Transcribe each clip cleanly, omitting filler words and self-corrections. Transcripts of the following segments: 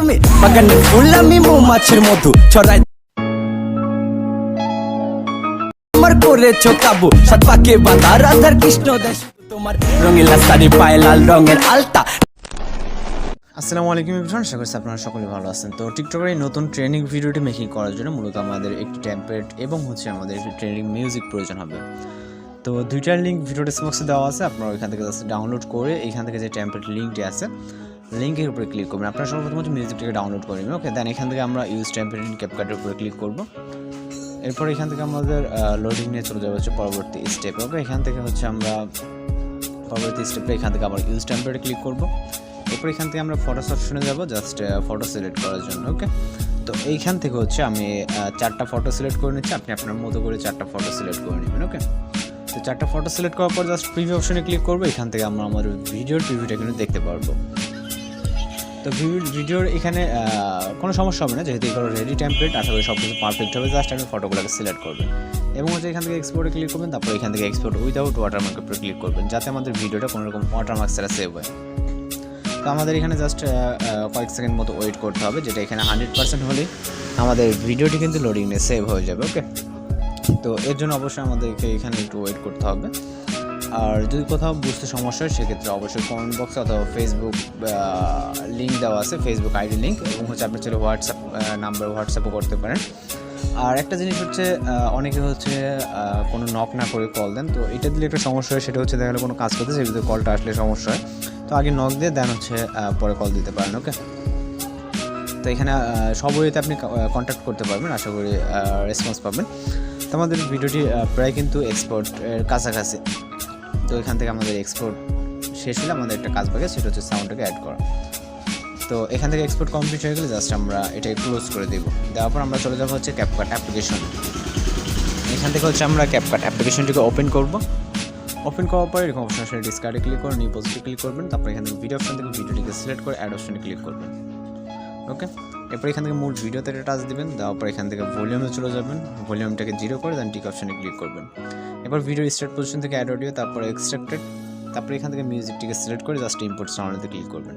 তুমি বাগানে ফুল আমি মৌমাছির মধু ছড়াই আমার করেছো কাবু সাত পাকে বাঁধা রাধার কৃষ্ণ দেশ তোমার রঙিলা শাড়ি পায়ে লাল রঙের আলতা। আসসালামু আলাইকুম এভরিওয়ান, আশা করছি আপনারা সকলে ভালো আছেন। তো টিকটকের এই নতুন ট্রেনিং ভিডিওটি মেকিং করার জন্য মূলত আমাদের একটি টেমপ্লেট এবং আমাদের একটি ট্রেনিং মিউজিক প্রয়োজন হবে। তো দুইটার লিঙ্ক ভিডিও ডেসক্রিপশনে দেওয়া আছে, আপনারা ওইখান থেকে জাস্ট ডাউনলোড করে এইখান থেকে যে টেমপ্লেট লিঙ্কটি আছে লিঙ্কের উপরে ক্লিক করবেন। আপনারা সর্বপ্রথম হচ্ছে মিউজিকটাকে ডাউনলোড করে নেবেন। ওকে, দেন এখান থেকে আমরা ইউজ টেমপ্লেট ইন ক্যাপকাটের উপরে ক্লিক করব। এরপর এখান থেকে আমাদের লোডিং নিয়ে চলে যাবে হচ্ছে পরবর্তী স্টেপ। ওকে, এখান থেকে হচ্ছে আমরা পরবর্তী স্টেপে এখান থেকে আবার ইউজ টেমপ্লেটে ক্লিক করব। এরপর এখান থেকে আমরা ফটোস অপশনে যাব জাস্ট ফটো সিলেক্ট করার জন্য। ওকে, তো এইখান থেকে হচ্ছে আমি 4টা ফটো সিলেক্ট করে নিচ্ছি, আপনি আপনার মতো করে 4টা ফটো সিলেক্ট করে নেবেন। ওকে, তো 4টা ফটো সিলেক্ট করার পর জাস্ট প্রিভিউ অপশনে ক্লিক করবো। এখান থেকে আমরা আমাদের ভিডিওর প্রিভিউটা কিন্তু দেখতে পারবো। তো ভিডিওর এখানে কোনো সমস্যা হবে না, যেহেতু এগুলো রেডি টেমপ্লেট। আশা করি সব কিছু পারফেক্ট হবে। জাস্ট আপনি ফটোগুলোকে সিলেক্ট করবেন এবং হচ্ছে এখান থেকে এক্সপোর্টে ক্লিক করবেন। তারপর এখান থেকে এক্সপোর্ট উইদাউট ওয়াটারমার্কের উপরে ক্লিক করবেন, যাতে আমাদের ভিডিওটা কোনো রকম ওয়াটারমার্ক ছাড়া সেভ হয়। তো আমাদের এখানে জাস্ট কয়েক সেকেন্ড মতো ওয়েট করতে হবে, যেটা এখানে 100% হলেই আমাদের ভিডিওটি কিন্তু লোডিং নিয়ে সেভ হয়ে যাবে। ওকে, তো এর জন্য অবশ্যই আমাদেরকে এখানে একটু ওয়েট করতে হবে। আর যদি কোথাও বুঝতে সমস্যা হয় সেক্ষেত্রে অবশ্যই কমেন্ট বক্সে অথবা ফেসবুক লিঙ্ক দেওয়া আছে, ফেসবুক আইডি লিঙ্ক, এবং হচ্ছে আপনি চলে হোয়াটসঅ্যাপ নাম্বার হোয়াটসঅ্যাপও করতে পারেন। আর একটা জিনিস হচ্ছে অনেকে হচ্ছে কোনো নক না করে কল দেন, তো এটা দিলে একটা সমস্যা হয়। সেটা হচ্ছে দেখা গেলে কোনো কাজ করতে সেই ভিতরে কলটা আসলে সমস্যা হয়। তো আগে নক দিয়ে দেন হচ্ছে পরে কল দিতে পারেন। ওকে, তো এখানে সব ওয়েতে আপনি কন্ট্যাক্ট করতে পারবেন, আশা করি রেসপন্স পাবেন। তো আমাদের ভিডিওটি প্রায় কিন্তু এক্সপোর্টের কাছাকাছি। তো এখান থেকে আমাদের এক্সপোর্ট শেষ হলে আমাদের একটা কাজ বাকি, সেটা হচ্ছে সাউন্ডটাকে অ্যাড করা। তো এখান থেকে এক্সপোর্ট কমপ্লিট হয়ে গেলে জাস্ট আমরা এটাকে ক্লোজ করে দেবো। দেওয়ার পর আমরা চলে যাবো হচ্ছে ক্যাপকাট অ্যাপ্লিকেশন। এখান থেকে হচ্ছে আমরা ক্যাপকাট অ্যাপ্লিকেশনটিকে ওপেন করব। ওপেন করার পর এরকম অপশন আসলে ডিসকার্ডে ক্লিক করে নিউ পজিটিভ ক্লিক করবেন। তারপর এখান থেকে ভিডিও অপশন থেকে ভিডিওটিকে সিলেক্ট করে অ্যাড অপশনে ক্লিক করবেন। ওকে, এরপর এখান থেকে মূল ভিডিওতে টাচ দিবেন। দেওয়ার পর এখান থেকে ভলিউমে চলে যাবেন, ভলিউমটাকে 0 করে দেন টিক অপশনে ক্লিক করবেন। এরপর ভিডিও স্টার্ট পজিশন থেকে অ্যাড অডিও, তারপর এক্সট্রাক্টেড, তারপর এখান থেকে মিউজিকটিকে সিলেক্ট করে জাস্ট ইম্পোর্ট সাউন্ডে ক্লিক করবেন।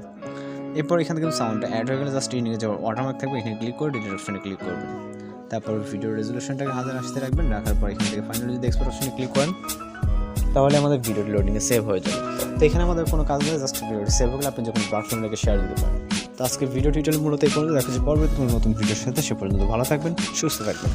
এরপর এখান থেকে সাউন্ডটা অ্যাড হয়ে গেলে জাস্ট ইনিকে যে ওয়াটারমার্ক থাকবে এখানে ক্লিক করে ডিলিট অপশনে ক্লিক করবেন। তারপর ভিডিও রেজলিউশনটাকে 1080 রাখবেন। রাখার পর এখান থেকে ফাইনালি যদি এক্সপোর্ট অপশনে ক্লিক করেন তাহলে আমাদের ভিডিওটি লোডিংয়ে সেভ হয়ে যাবে। তো এখানে আমাদের কোনো কাজ নেই, জাস্ট ভিডিওটি সেভ হলে আপনি যখন প্ল্যাটফর্মটাকে শেয়ার দিতে পারেন। তো আজকে ভিডিও টিউটোরিয়াল মূলত এই পর্যন্ত। দেখা যাচ্ছে পরবর্তী নতুন ভিডিওর সাথে। সে পর্যন্ত ভালো থাকবেন, সুস্থ থাকবেন।